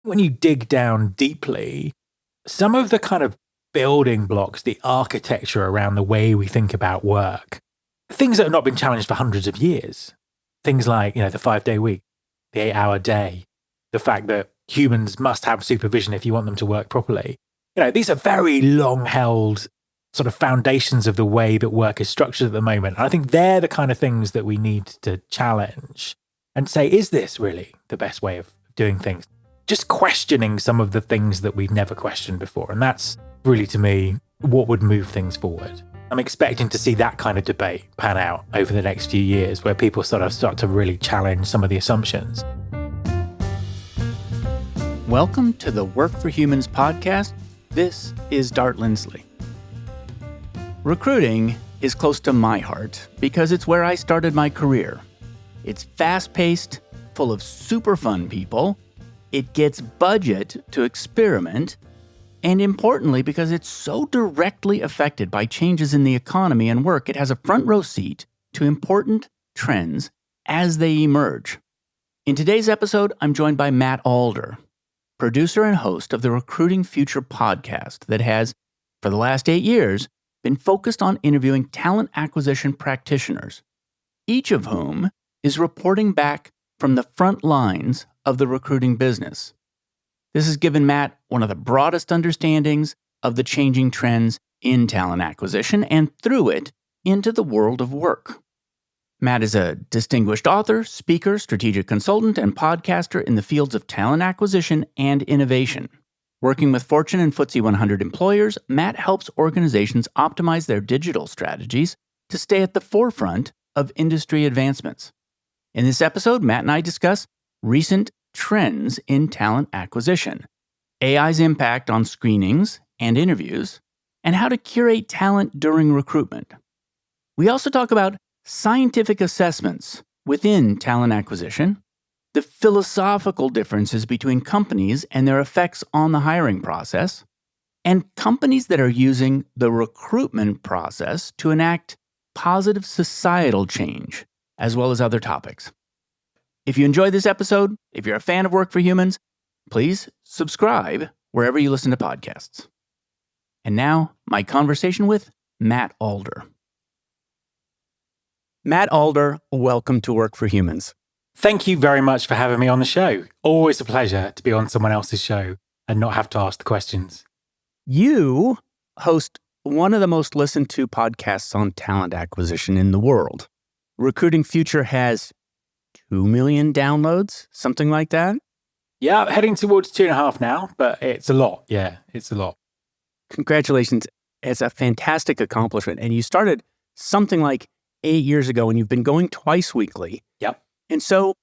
when you dig down deeply, some of the kind of building blocks, the architecture around the way we think about work, things that have not been challenged for hundreds of years. Things like, the 5-day week, the 8-hour day, the fact that humans must have supervision if you want them to work properly. These are very long-held sort of foundations of the way that work is structured at the moment. And I think they're the kind of things that we need to challenge and say, is this really the best way of doing things? Just questioning some of the things that we've never questioned before. And that's really, to me, what would move things forward. I'm expecting to see that kind of debate pan out over the next few years, where people start to really challenge some of the assumptions. Welcome to the Work for Humans podcast. This is Dart Lindsley. Recruiting is close to my heart because it's where I started my career. It's fast-paced, full of super fun people. It gets budget to experiment. And importantly, because it's so directly affected by changes in the economy and work, it has a front row seat to important trends as they emerge. In today's episode, I'm joined by Matt Alder, producer and host of the Recruiting Future podcast that has, for the last 8 years, been focused on interviewing talent acquisition practitioners, each of whom is reporting back from the front lines of the recruiting business. This has given Matt one of the broadest understandings of the changing trends in talent acquisition and, through it, into the world of work. Matt is a distinguished author, speaker, strategic consultant, and podcaster in the fields of talent acquisition and innovation. Working with Fortune and FTSE 100 employers, Matt helps organizations optimize their digital strategies to stay at the forefront of industry advancements. In this episode, Matt and I discuss recent trends in talent acquisition, AI's impact on screenings and interviews, and how to curate talent during recruitment. We also talk about scientific assessments within talent acquisition, the philosophical differences between companies and their effects on the hiring process, and companies that are using the recruitment process to enact positive societal change, as well as other topics. If you enjoyed this episode, if you're a fan of Work for Humans, please subscribe wherever you listen to podcasts. And now, my conversation with Matt Alder. Matt Alder, welcome to Work for Humans. Thank you very much for having me on the show. Always a pleasure to be on someone else's show and not have to ask the questions. You host one of the most listened to podcasts on talent acquisition in the world. Recruiting Future has 2 million downloads, something like that? Yeah, heading towards 2.5 now, but it's a lot. Yeah, it's a lot. Congratulations. It's a fantastic accomplishment. And you started something like 8 years ago, and you've been going twice weekly. Yep. And so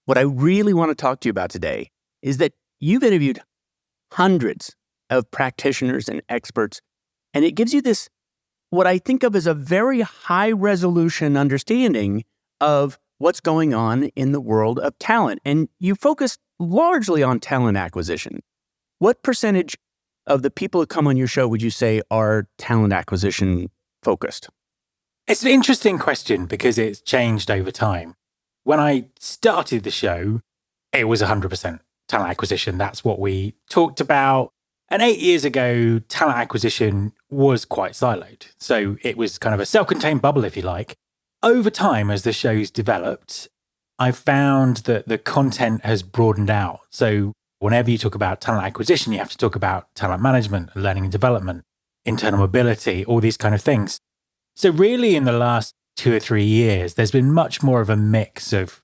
what I really want to talk to you about today is that you've interviewed hundreds of practitioners and experts, and it gives you this, what I think of as a very high resolution understanding of what's going on in the world of talent. And you focus largely on talent acquisition. What percentage of the people who come on your show would you say are talent acquisition focused? It's an interesting question because it's changed over time. When I started the show, it was 100% talent acquisition. That's what we talked about. And 8 years ago, talent acquisition was quite siloed. So it was kind of a self-contained bubble, if you like. Over time, as the show's developed, I've found that the content has broadened out. So whenever you talk about talent acquisition, you have to talk about talent management, learning and development, internal mobility, all these kind of things. So really in the last 2 or 3 years, there's been much more of a mix of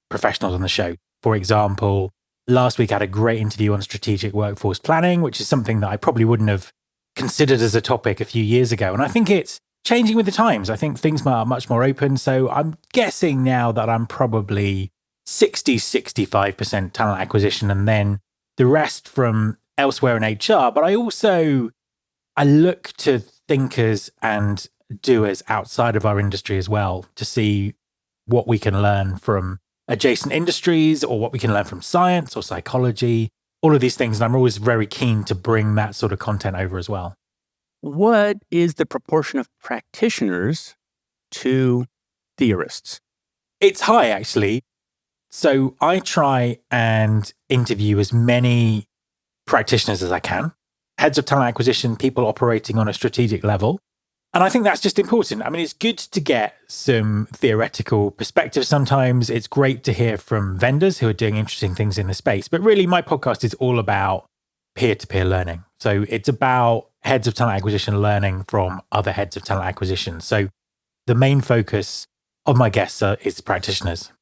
professionals on the show. For example, last week I had a great interview on strategic workforce planning, which is something that I probably wouldn't have considered as a topic a few years ago. And I think it's changing with the times. I think things are much more open. So I'm guessing now that I'm probably 65% talent acquisition and then the rest from elsewhere in HR. But I look to thinkers and doers outside of our industry as well to see what we can learn from adjacent industries or what we can learn from science or psychology, all of these things. And I'm always very keen to bring that sort of content over as well. What is the proportion of practitioners to theorists? It's high, actually. So I try and interview as many practitioners as I can, heads of talent acquisition, people operating on a strategic level. And I think that's just important. I mean, it's good to get some theoretical perspective sometimes. It's great to hear from vendors who are doing interesting things in the space. But really, my podcast is all about peer-to-peer learning. So it's about heads of talent acquisition learning from other heads of talent acquisition. So the main focus of my guests is practitioners.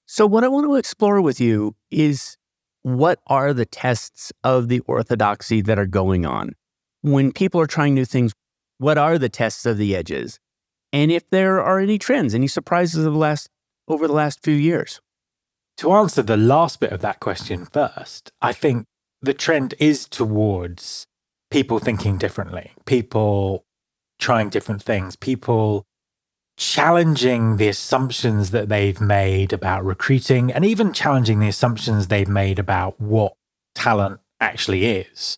So what I want to explore with you is, what are the tests of the orthodoxy that are going on? When people are trying new things, what are the tests of the edges? And if there are any trends, any surprises over the last few years? To answer the last bit of that question first, I think the trend is towards people thinking differently, people trying different things, people challenging the assumptions that they've made about recruiting, and even challenging the assumptions they've made about what talent actually is.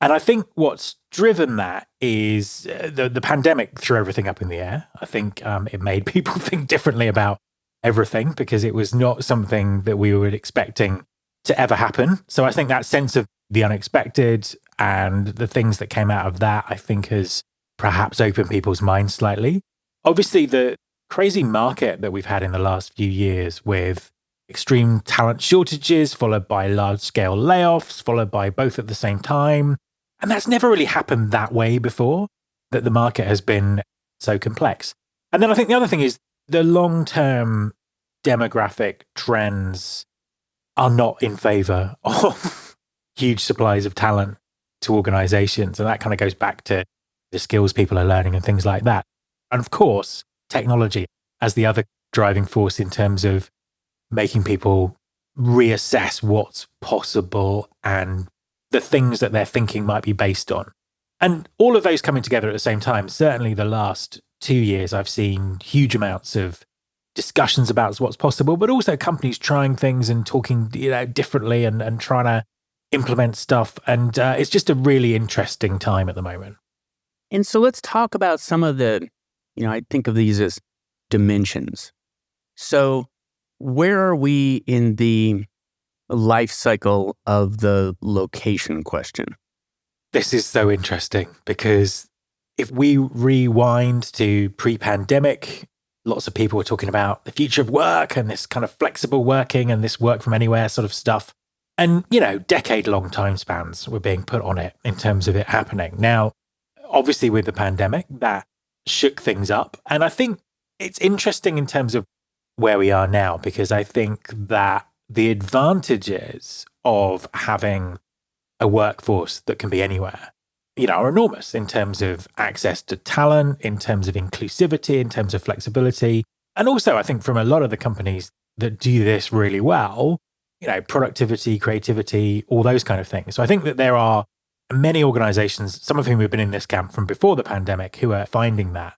And I think what's driven that is the pandemic threw everything up in the air. I think it made people think differently about everything because it was not something that we were expecting to ever happen. So I think that sense of the unexpected and the things that came out of that, I think has perhaps opened people's minds slightly. Obviously, the crazy market that we've had in the last few years with extreme talent shortages, followed by large-scale layoffs, followed by both at the same time. And that's never really happened that way before, that the market has been so complex. And then I think the other thing is the long-term demographic trends are not in favor of huge supplies of talent to organizations. And that kind of goes back to the skills people are learning and things like that. And of course, technology as the other driving force in terms of making people reassess what's possible and the things that they're thinking might be based on. And all of those coming together at the same time. Certainly the last 2 years, I've seen huge amounts of discussions about what's possible, but also companies trying things and talking differently and trying to implement stuff. And it's just a really interesting time at the moment. And so let's talk about some of the, I think of these as dimensions. So where are we in the life cycle of the location question? This is so interesting because if we rewind to pre-pandemic, lots of people were talking about the future of work and this kind of flexible working and this work from anywhere sort of stuff. And, decade-long time spans were being put on it in terms of it happening. Now, obviously with the pandemic, that shook things up. And I think it's interesting in terms of where we are now, because I think that the advantages of having a workforce that can be anywhere, are enormous in terms of access to talent, in terms of inclusivity, in terms of flexibility. And also, I think from a lot of the companies that do this really well, productivity, creativity, all those kind of things. So I think that there are many organizations, some of whom have been in this camp from before the pandemic, who are finding that.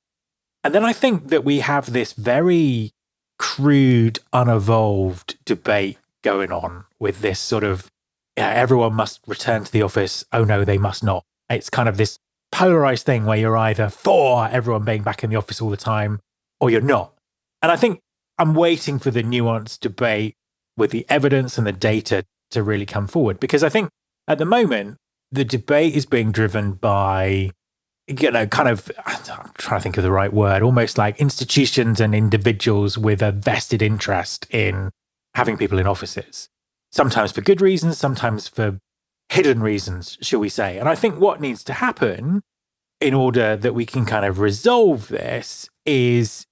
And then I think that we have this very crude, unevolved debate going on with this sort of, everyone must return to the office. Oh no, they must not. It's kind of this polarized thing where you're either for everyone being back in the office all the time or you're not. And I think I'm waiting for the nuanced debate with the evidence and the data to really come forward, because I think at the moment, the debate is being driven by, kind of, I'm trying to think of the right word, almost like institutions and individuals with a vested interest in having people in offices, sometimes for good reasons, sometimes for hidden reasons, shall we say. And I think what needs to happen in order that we can kind of resolve this is,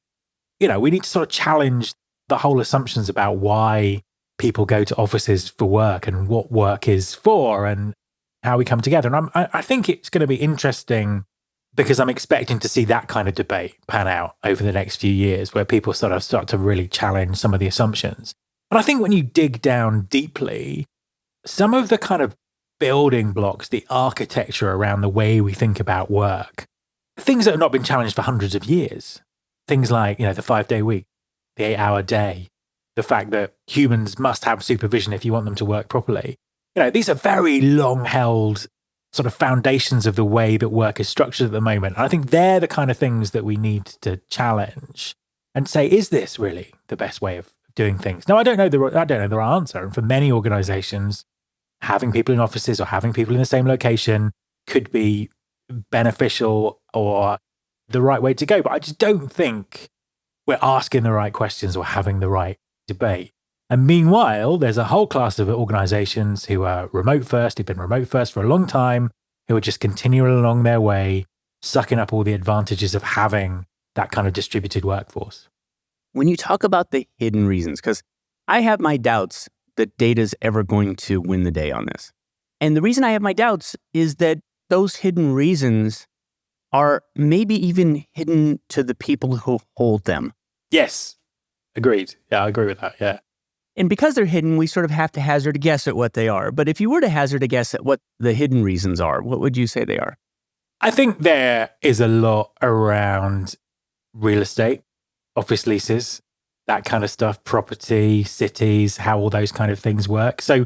we need to sort of challenge the whole assumptions about why people go to offices for work and what work is for and how we come together. And I think it's going to be interesting because I'm expecting to see that kind of debate pan out over the next few years where people sort of start to really challenge some of the assumptions. And I think when you dig down deeply, some of the kind of building blocks, the architecture around the way we think about work, things that have not been challenged for hundreds of years, things like, the 5-day week, the 8-hour day, the fact that humans must have supervision if you want them to work properly. These are very long-held sort of foundations of the way that work is structured at the moment. And I think they're the kind of things that we need to challenge and say, is this really the best way of doing things. Now, I don't know the right answer. And for many organizations, having people in offices or having people in the same location could be beneficial or the right way to go. But I just don't think we're asking the right questions or having the right debate. And meanwhile, there's a whole class of organizations who are remote first, who've been remote first for a long time, who are just continuing along their way, sucking up all the advantages of having that kind of distributed workforce. When you talk about the hidden reasons, because I have my doubts that data's ever going to win the day on this. And the reason I have my doubts is that those hidden reasons are maybe even hidden to the people who hold them. Yes, agreed. Yeah, I agree with that, yeah. And because they're hidden, we sort of have to hazard a guess at what they are. But if you were to hazard a guess at what the hidden reasons are, what would you say they are? I think there is a lot around real estate, office leases, that kind of stuff, property, cities, how all those kind of things work. So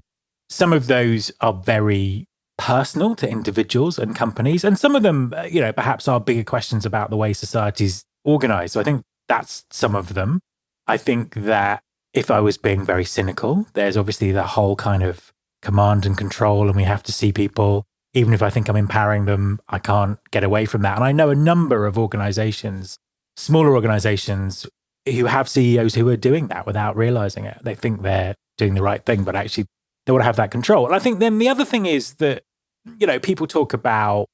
some of those are very personal to individuals and companies. And some of them, perhaps are bigger questions about the way society's organized. So I think that's some of them. I think that if I was being very cynical, there's obviously the whole kind of command and control, and we have to see people. Even if I think I'm empowering them, I can't get away from that. And I know a number of organizations, smaller organizations, who have CEOs who are doing that without realizing it. They think they're doing the right thing, but actually they want to have that control. And I think then the other thing is that, people talk about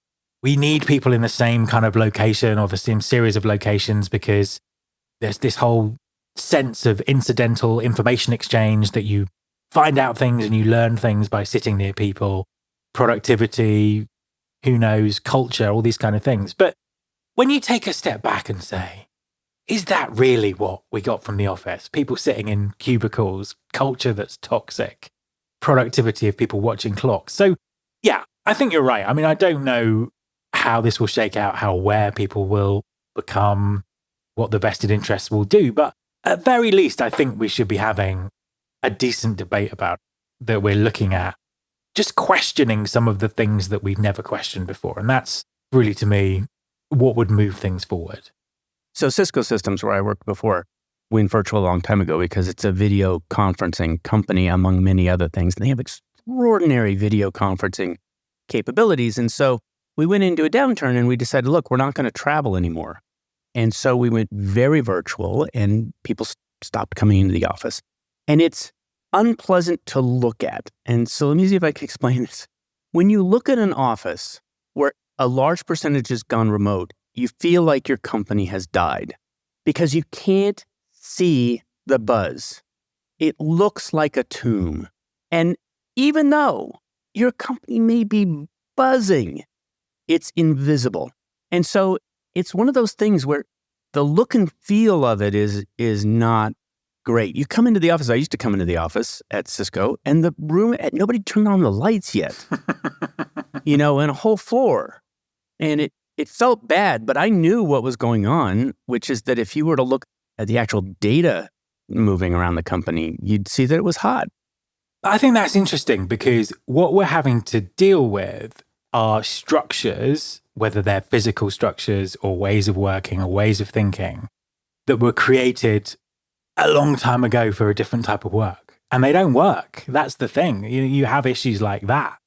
we need people in the same kind of location or the same series of locations because there's this whole sense of incidental information exchange that you find out things and you learn things by sitting near people, productivity, who knows, culture, all these kind of things. But when you take a step back and say, is that really what we got from the office? People sitting in cubicles, culture that's toxic, productivity of people watching clocks. So yeah, I think you're right. I mean, I don't know how this will shake out, how aware people will become, what the vested interests will do. But at very least, I think we should be having a decent debate about that. We're looking at just questioning some of the things that we've never questioned before. And that's really, to me, what would move things forward. So Cisco Systems, where I worked before, went virtual a long time ago because it's a video conferencing company, among many other things. And they have extraordinary video conferencing capabilities. And so we went into a downturn and we decided, look, we're not going to travel anymore. And so we went very virtual and people stopped coming into the office. And it's unpleasant to look at. And so let me see if I can explain this. When you look at an office where a large percentage has gone remote, you feel like your company has died because you can't see the buzz. It looks like a tomb. And even though your company may be buzzing, it's invisible. And so it's one of those things where the look and feel of it is not great. You come into the office. I used to come into the office at Cisco, and the room, nobody turned on the lights yet, and a whole floor. And it felt bad, but I knew what was going on, which is that if you were to look at the actual data moving around the company, you'd see that it was hot. I think that's interesting because what we're having to deal with are structures, whether they're physical structures or ways of working or ways of thinking, that were created a long time ago for a different type of work. And they don't work. That's the thing. You have issues like that.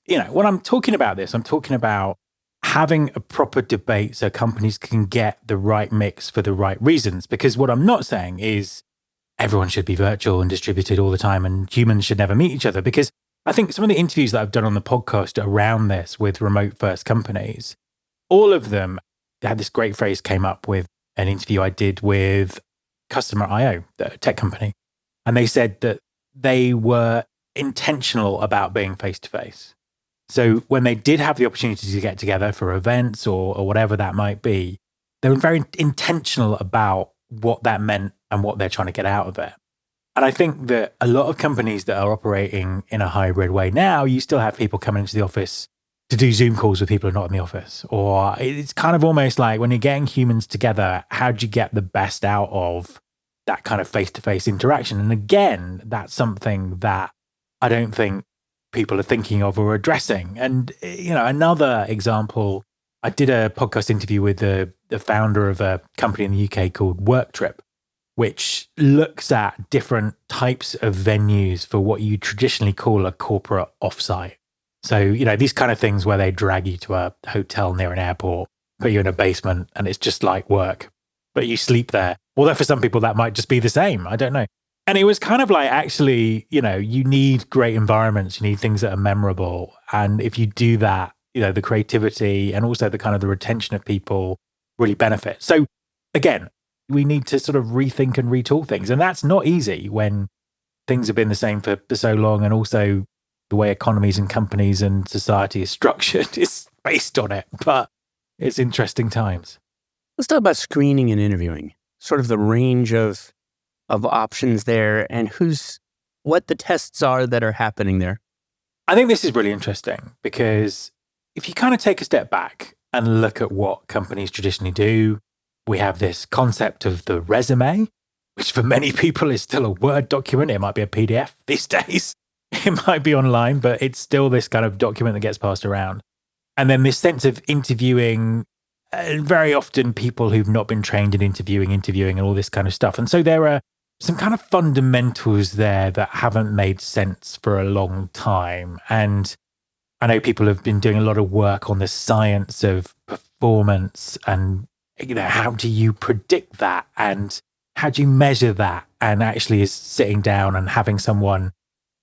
When I'm talking about this, I'm talking about having a proper debate so companies can get the right mix for the right reasons. Because what I'm not saying is everyone should be virtual and distributed all the time and humans should never meet each other. Because I think some of the interviews that I've done on the podcast around this with remote first companies, all of them had this great phrase came up with an interview I did with Customer IO, the tech company. And they said that they were intentional about being face-to-face. So when they did have the opportunity to get together for events or whatever that might be, they were very intentional about what that meant and what they're trying to get out of it. And I think that a lot of companies that are operating in a hybrid way now, you still have people coming into the office to do Zoom calls with people who are not in the office. Or it's kind of almost like when you're getting humans together, how do you get the best out of that kind of face-to-face interaction? And again, that's something that I don't think people are thinking of or addressing. And, another example, I did a podcast interview with the founder of a company in the UK called Work Trip. which looks at different types of venues for what you traditionally call a corporate offsite. So, these kind of things where they drag you to a hotel near an airport, put you in a basement, and it's just like work, but you sleep there. Although for some people that might just be the same. I don't know. And it was kind of like, actually, you need great environments. You need things that are memorable. And if you do that, the creativity and also the kind of the retention of people really benefit. So again, we need to sort of rethink and retool things. And that's not easy when things have been the same for so long. And also the way economies and companies and society is structured is based on it. But it's interesting times. Let's talk about screening and interviewing, sort of the range of options there and what the tests are that are happening there. I think this is really interesting because if you kind of take a step back and look at what companies traditionally do, we have this concept of the resume, which for many people is still a Word document. It might be a PDF these days. It might be online, but it's still this kind of document that gets passed around. And then this sense of interviewing, very often people who've not been trained in interviewing and all this kind of stuff. And so there are some kind of fundamentals there that haven't made sense for a long time. And I know people have been doing a lot of work on the science of performance and, how do you predict that? And how do you measure that? And actually is sitting down and having someone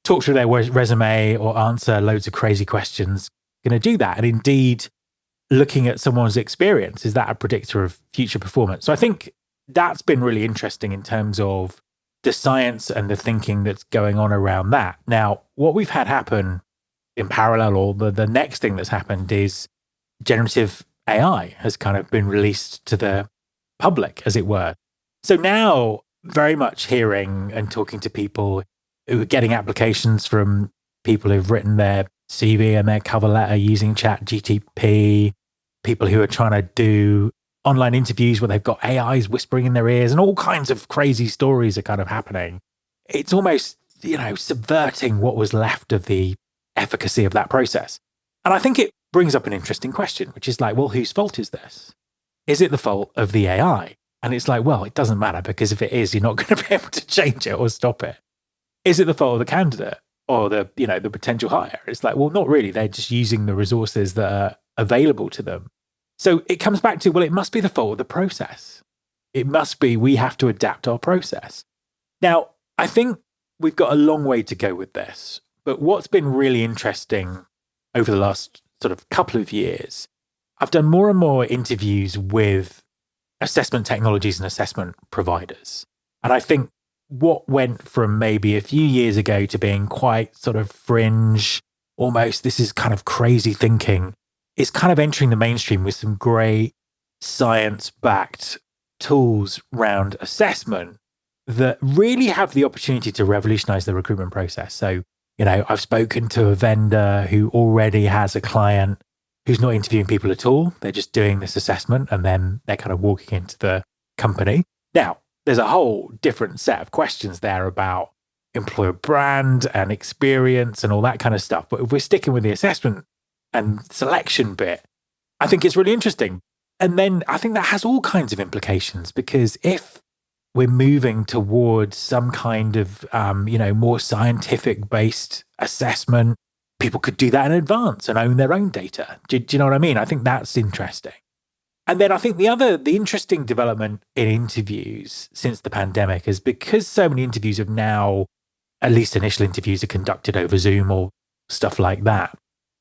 talk through their resume or answer loads of crazy questions going to do that? And indeed, looking at someone's experience, is that a predictor of future performance? So I think that's been really interesting in terms of the science and the thinking that's going on around that. Now, what we've had happen in parallel, or the next thing that's happened, is generative AI has kind of been released to the public, as it were. So now, very much hearing and talking to people who are getting applications from people who've written their CV and their cover letter using ChatGPT, people who are trying to do online interviews where they've got AIs whispering in their ears, and all kinds of crazy stories are kind of happening. It's almost, subverting what was left of the efficacy of that process. And I think it brings up an interesting question, which is like, well, whose fault is this? Is it the fault of the AI? And it's like, well, it doesn't matter, because if it is, you're not going to be able to change it or stop it. Is it the fault of the candidate or the potential hire? It's like, well, not really. They're just using the resources that are available to them. So it comes back to, well, it must be the fault of the process. It must be, we have to adapt our process. Now, I think we've got a long way to go with this. But what's been really interesting over the last sort of couple of years, I've done more and more interviews with assessment technologies and assessment providers. And I think what went from maybe a few years ago to being quite sort of fringe, almost this is kind of crazy thinking, is kind of entering the mainstream with some great science-backed tools around assessment that really have the opportunity to revolutionize the recruitment process. So, I've spoken to a vendor who already has a client who's not interviewing people at all. They're just doing this assessment and then they're kind of walking into the company. Now, there's a whole different set of questions there about employer brand and experience and all that kind of stuff. But if we're sticking with the assessment and selection bit, I think it's really interesting. And then I think that has all kinds of implications, because if we're moving towards some kind of, more scientific-based assessment, people could do that in advance and own their own data. Do you know what I mean? I think that's interesting. And then I think the interesting development in interviews since the pandemic is because so many interviews have now, at least initial interviews, are conducted over Zoom or stuff like that.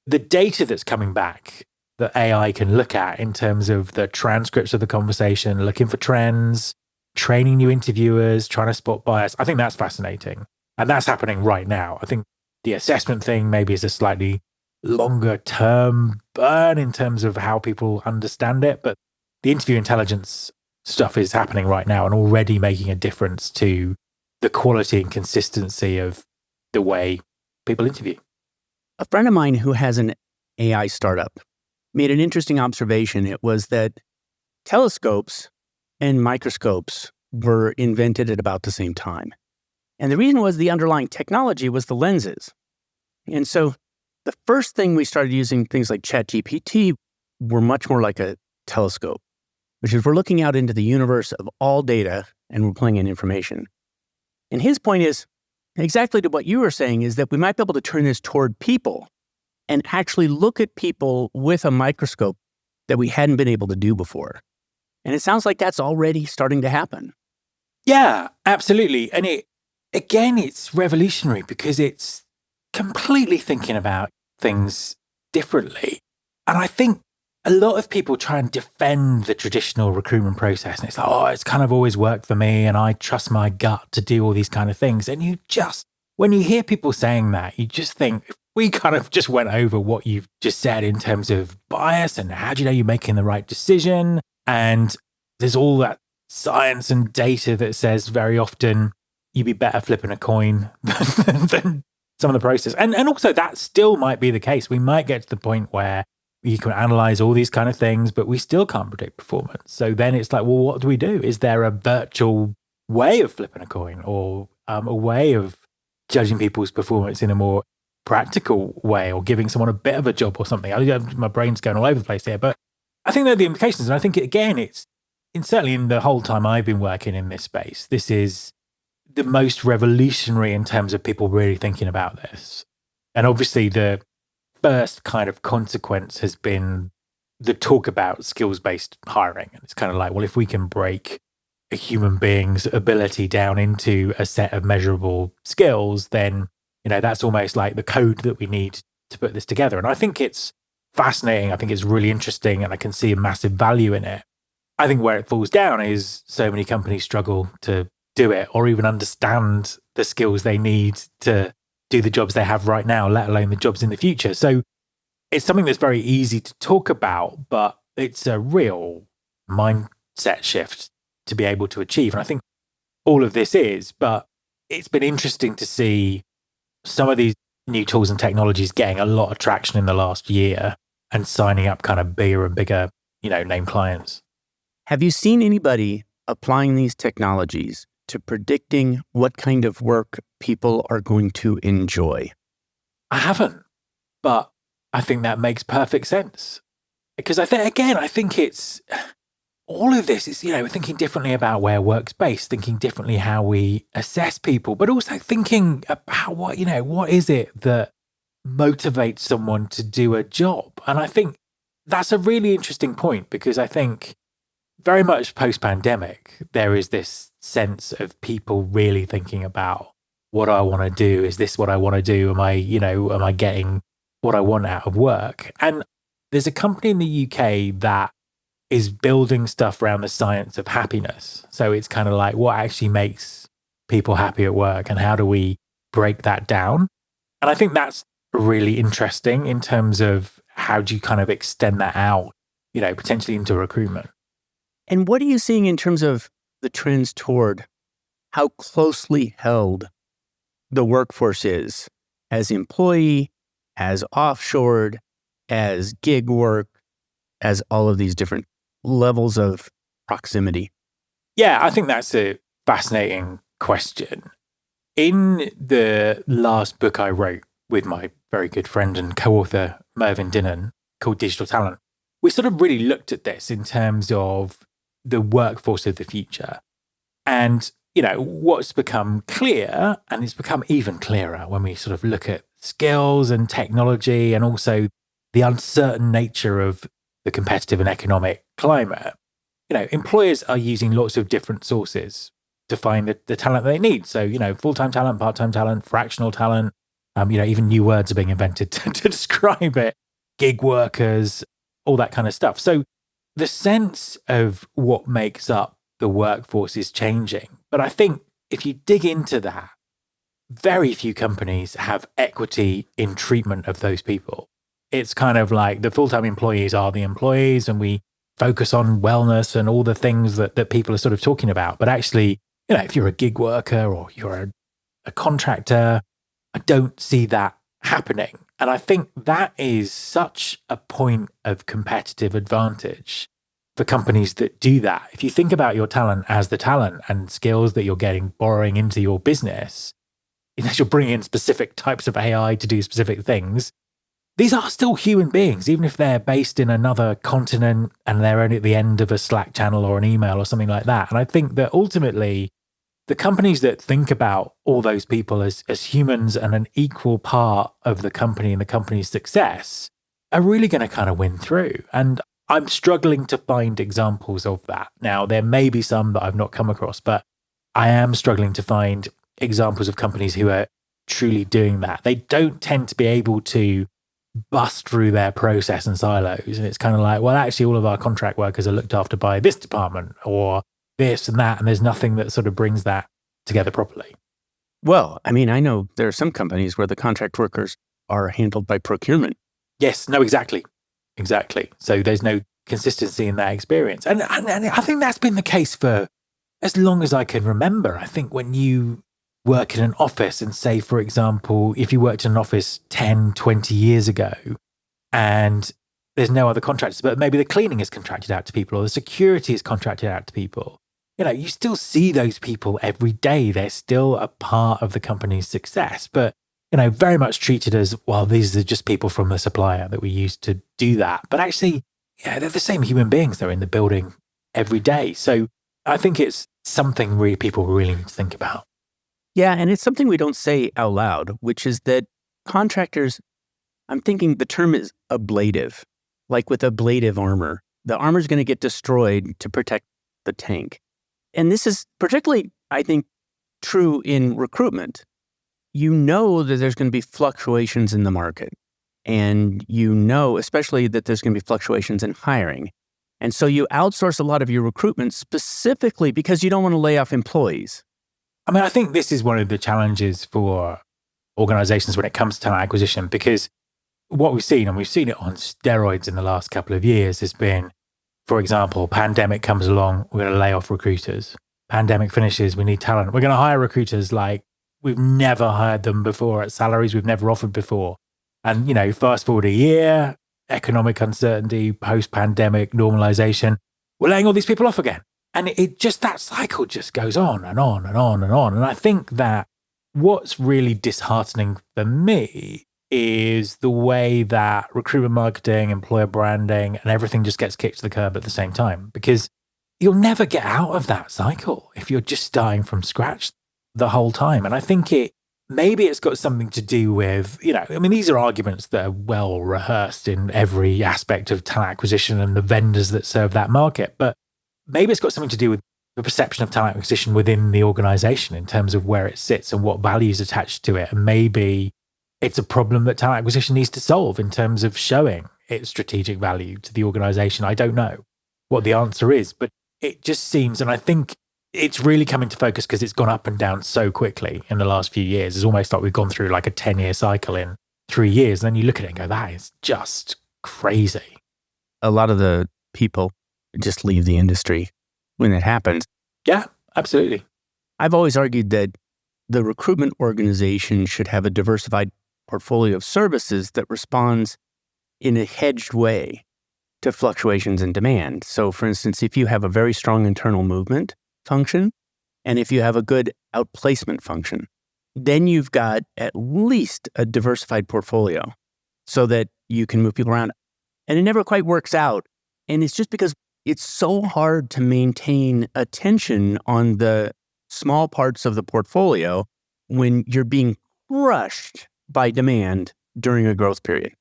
The data that's coming back that AI can look at in terms of the transcripts of the conversation, looking for trends, training new interviewers, trying to spot bias, I think that's fascinating. And that's happening right now. I think the assessment thing maybe is a slightly longer term burn in terms of how people understand it. But the interview intelligence stuff is happening right now and already making a difference to the quality and consistency of the way people interview. A friend of mine who has an AI startup made an interesting observation. It was that telescopes and microscopes were invented at about the same time. And the reason was the underlying technology was the lenses. And so the first thing we started using things like ChatGPT were much more like a telescope, which is we're looking out into the universe of all data and we're pulling in information. And his point is exactly to what you were saying, is that we might be able to turn this toward people and actually look at people with a microscope that we hadn't been able to do before. And it sounds like that's already starting to happen. Yeah, absolutely. And it's revolutionary because it's completely thinking about things differently. And I think a lot of people try and defend the traditional recruitment process. And it's like, oh, it's kind of always worked for me and I trust my gut to do all these kind of things. And when you hear people saying that, you just think, we kind of just went over what you've just said in terms of bias and how do you know you're making the right decision? And there's all that science and data that says very often you'd be better flipping a coin than some of the process. And also that still might be the case. We might get to the point where you can analyze all these kind of things, but we still can't predict performance. So then it's like, well, what do we do? Is there a virtual way of flipping a coin or a way of judging people's performance in a more practical way or giving someone a bit of a job or something? My brain's going all over the place here, but I think they're the implications. And I think, certainly in the whole time I've been working in this space, this is the most revolutionary in terms of people really thinking about this. And obviously the first kind of consequence has been the talk about skills-based hiring. And it's kind of like, well, if we can break a human being's ability down into a set of measurable skills, then, that's almost like the code that we need to put this together. And I think it's fascinating. I think it's really interesting and I can see a massive value in it. I think where it falls down is so many companies struggle to do it or even understand the skills they need to do the jobs they have right now, let alone the jobs in the future. So it's something that's very easy to talk about, but it's a real mindset shift to be able to achieve. And I think all of this is, but it's been interesting to see some of these new tools and technologies getting a lot of traction in the last year and signing up kind of bigger and bigger, name clients. Have you seen anybody applying these technologies to predicting what kind of work people are going to enjoy? I haven't, but I think that makes perfect sense. Because I think it's all of this is, we're thinking differently about where work's based, thinking differently how we assess people, but also thinking about what is it that motivates someone to do a job? And I think that's a really interesting point because I think very much post-pandemic, there is this sense of people really thinking about what I want to do. Is this what I want to do? Am I getting what I want out of work? And there's a company in the UK that is building stuff around the science of happiness. So it's kind of like what actually makes people happy at work and how do we break that down? And I think that's really interesting in terms of how do you kind of extend that out, potentially into recruitment. And what are you seeing in terms of the trends toward how closely held the workforce is as employee, as offshored, as gig work, as all of these different levels of proximity? Yeah, I think that's a fascinating question. In the last book I wrote with my very good friend and co-author Mervyn Dinnan called Digital Talent, we sort of really looked at this in terms of the workforce of the future. And, what's become clear, and it's become even clearer when we sort of look at skills and technology and also the uncertain nature of the competitive and economic climate. Employers are using lots of different sources to find the talent they need. So, full-time talent, part-time talent, fractional talent, even new words are being invented to describe it, gig workers, all that kind of stuff. So the sense of what makes up the workforce is changing. But I think if you dig into that, very few companies have equity in treatment of those people. It's kind of like the full-time employees are the employees and we focus on wellness and all the things that people are sort of talking about. But actually, if you're a gig worker or you're a contractor, I don't see that happening. And I think that is such a point of competitive advantage for companies that do that. If you think about your talent as the talent and skills that you're borrowing into your business, unless you're bringing in specific types of AI to do specific things, these are still human beings, even if they're based in another continent and they're only at the end of a Slack channel or an email or something like that. And I think that ultimately, the companies that think about all those people as humans and an equal part of the company and the company's success are really going to kind of win through. And I'm struggling to find examples of that. Now, there may be some that I've not come across, but I am struggling to find examples of companies who are truly doing that. They don't tend to be able to bust through their process and silos. And it's kind of like, well, actually, all of our contract workers are looked after by this department or this and that. And there's nothing that sort of brings that together properly. Well, I mean, I know there are some companies where the contract workers are handled by procurement. Yes, no, exactly. Exactly. So there's no consistency in that experience. And I think that's been the case for as long as I can remember. I think when you work in an office and say, for example, if you worked in an office 10, 20 years ago and there's no other contractors, but maybe the cleaning is contracted out to people or the security is contracted out to people, you still see those people every day. They're still a part of the company's success, but very much treated as, well, these are just people from the supplier that we use to do that. But actually, they're the same human beings. They're in the building every day. So I think it's something really people really need to think about. Yeah, and it's something we don't say out loud, which is that contractors, I'm thinking the term is ablative, like with ablative armor. The armor is going to get destroyed to protect the tank. And this is particularly, I think, true in recruitment. You know that there's going to be fluctuations in the market. And you know, especially that there's going to be fluctuations in hiring. And so you outsource a lot of your recruitment specifically because you don't want to lay off employees. I mean, I think this is one of the challenges for organizations when it comes to talent acquisition, because what we've seen, and we've seen it on steroids in the last couple of years, has been, for example, pandemic comes along, we're going to lay off recruiters. Pandemic finishes, we need talent. We're going to hire recruiters like we've never hired them before at salaries we've never offered before. And, fast forward a year, economic uncertainty, post-pandemic normalization, we're laying all these people off again. And that cycle just goes on and on and on and on. And I think that what's really disheartening for me is the way that recruitment marketing, employer branding, and everything just gets kicked to the curb at the same time, because you'll never get out of that cycle if you're just starting from scratch the whole time. And I think maybe it's got something to do with, these are arguments that are well rehearsed in every aspect of talent acquisition and the vendors that serve that market. But maybe it's got something to do with the perception of talent acquisition within the organization in terms of where it sits and what value is attached to it. And maybe it's a problem that talent acquisition needs to solve in terms of showing its strategic value to the organization. I don't know what the answer is, but it just seems, and I think it's really come into focus because it's gone up and down so quickly in the last few years. It's almost like we've gone through like a 10-year cycle in 3 years. And then you look at it and go, that is just crazy. A lot of the people just leave the industry when it happens. Yeah, absolutely. I've always argued that the recruitment organization should have a diversified portfolio of services that responds in a hedged way to fluctuations in demand. So, for instance, if you have a very strong internal movement function, and if you have a good outplacement function, then you've got at least a diversified portfolio so that you can move people around. And it never quite works out. And it's just because it's so hard to maintain attention on the small parts of the portfolio when you're being crushed by demand during a growth period.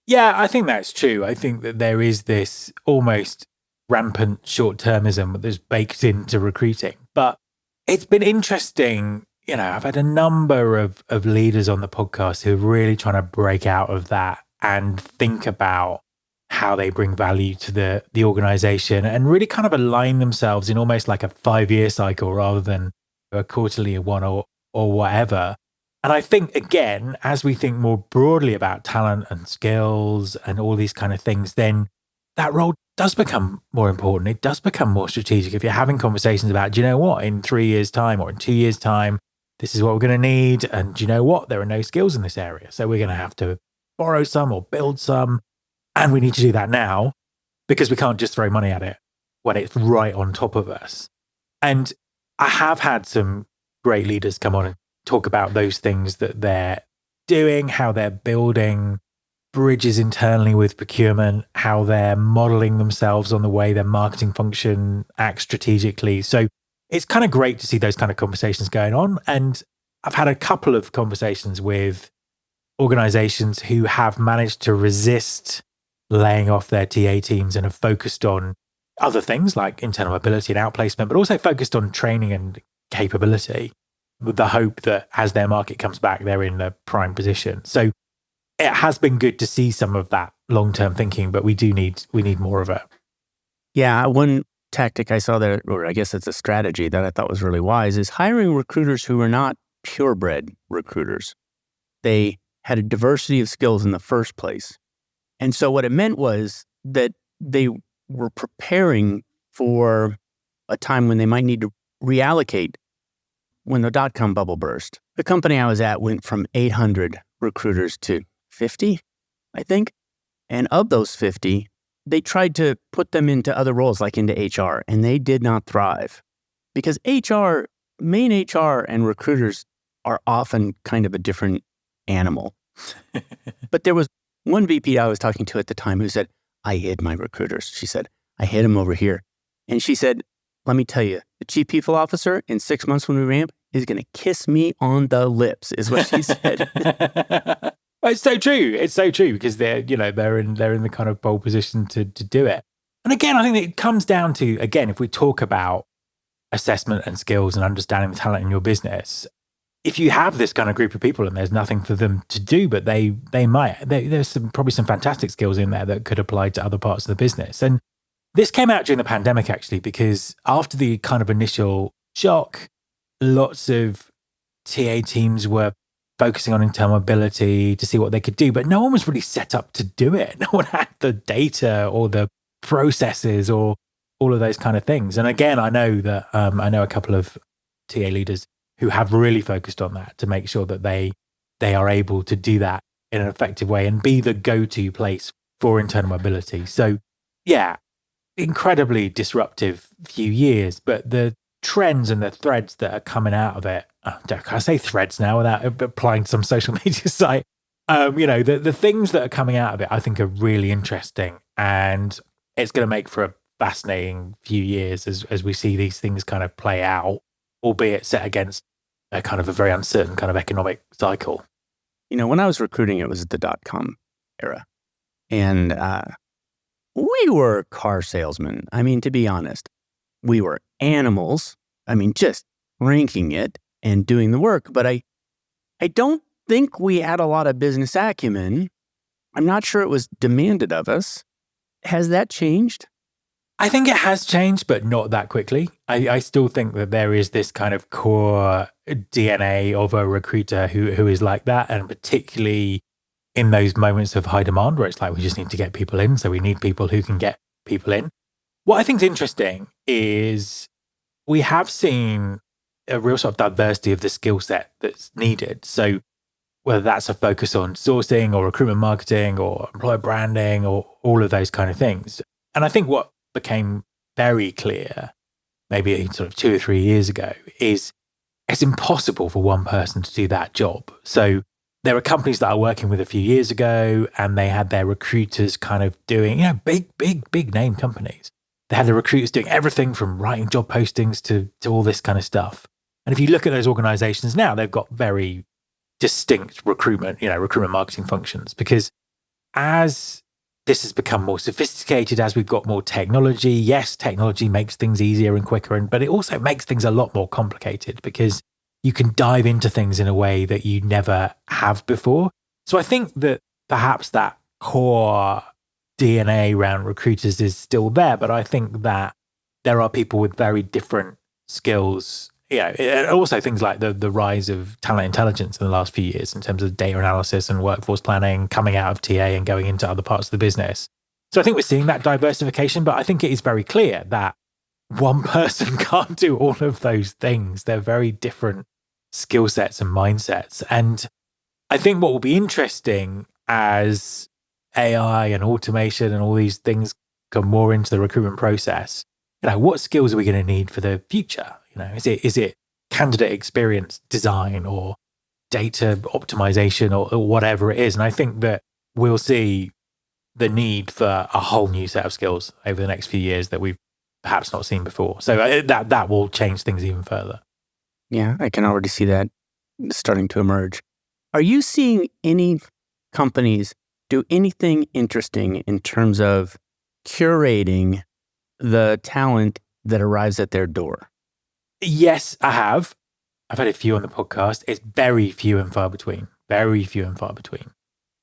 Yeah, I think that's true. I think that there is this almost rampant short-termism that's baked into recruiting. But it's been interesting. I've had a number of leaders on the podcast who are really trying to break out of that and think about how they bring value to the organization and really kind of align themselves in almost like a 5-year cycle rather than a quarterly one or whatever. And I think, again, as we think more broadly about talent and skills and all these kind of things, then that role does become more important. It does become more strategic. If you're having conversations about, do you know what, in 3 years' time or in 2 years' time, this is what we're going to need. And do you know what, there are no skills in this area. So we're going to have to borrow some or build some. And we need to do that now because we can't just throw money at it when it's right on top of us. And I have had some great leaders come on and talk about those things that they're doing, how they're building bridges internally with procurement, how they're modeling themselves on the way their marketing function acts strategically. So it's kind of great to see those kind of conversations going on. And I've had a couple of conversations with organizations who have managed to resist laying off their TA teams and have focused on other things like internal mobility and outplacement, but also focused on training and capability with the hope that as their market comes back, they're in a prime position. So it has been good to see some of that long-term thinking, but we need more of it. Yeah, one tactic I saw there, or I guess it's a strategy that I thought was really wise, is hiring recruiters who are not purebred recruiters. They had a diversity of skills in the first place. And so what it meant was that they were preparing for a time when they might need to reallocate when the dot-com bubble burst. The company I was at went from 800 recruiters to 50, I think. And of those 50, they tried to put them into other roles, like into HR, and they did not thrive. Because main HR and recruiters are often kind of a different animal. But there was one VP I was talking to at the time who said, I hid my recruiters. She said, I hid them over here. And she said, let me tell you, the chief people officer in 6 months when we ramp is going to kiss me on the lips, is what she said. It's so true. It's so true because they're in the kind of bold position to do it. And again, I think it comes down to, again, if we talk about assessment and skills and understanding the talent in your business, if you have this kind of group of people and there's nothing for them to do, but there's probably some fantastic skills in there that could apply to other parts of the business. And this came out during the pandemic, actually, because after the kind of initial shock, lots of TA teams were focusing on internal mobility to see what they could do, but no one was really set up to do it. No one had the data or the processes or all of those kind of things. And again, I know that I know a couple of TA leaders who have really focused on that to make sure that they are able to do that in an effective way and be the go-to place for internal mobility. So yeah, incredibly disruptive few years, but the trends and the threads that are coming out of it, can I say threads now without applying to some social media site? The things that are coming out of it, I think are really interesting, and it's going to make for a fascinating few years as we see these things kind of play out, albeit set against a kind of a very uncertain kind of economic cycle. When I was recruiting, it was the dot-com era. And we were car salesmen. I mean, to be honest, we were animals. I mean, just ranking it and doing the work. But I don't think we had a lot of business acumen. I'm not sure it was demanded of us. Has that changed? I think it has changed, but not that quickly. I still think that there is this kind of core DNA of a recruiter who is like that, and particularly in those moments of high demand where it's like we just need to get people in, so we need people who can get people in. What I think is interesting is we have seen a real sort of diversity of the skill set that's needed. So whether that's a focus on sourcing or recruitment marketing or employer branding or all of those kind of things. And I think what became very clear, maybe sort of 2 or 3 years ago, is it's impossible for one person to do that job. So there are companies that I was working with a few years ago, and they had their recruiters kind of doing, big name companies. They had the recruiters doing everything from writing job postings to all this kind of stuff. And if you look at those organizations now, they've got very distinct recruitment marketing functions, because as this has become more sophisticated, as we've got more technology, yes, technology makes things easier and quicker, but it also makes things a lot more complicated because you can dive into things in a way that you never have before. So I think that perhaps that core DNA around recruiters is still there, but I think that there are people with very different skills. And also things like the rise of talent intelligence in the last few years in terms of data analysis and workforce planning coming out of TA and going into other parts of the business. So I think we're seeing that diversification, but I think it is very clear that one person can't do all of those things. They're very different skill sets and mindsets. And I think what will be interesting as AI and automation and all these things come more into the recruitment process, what skills are we going to need for the future? Is it candidate experience design or data optimization or whatever it is? And I think that we'll see the need for a whole new set of skills over the next few years that we've perhaps not seen before. So that will change things even further. Yeah, I can already see that starting to emerge. Are you seeing any companies do anything interesting in terms of curating the talent that arrives at their door? Yes, I have. I've had a few on the podcast. It's very few and far between. Very few and far between.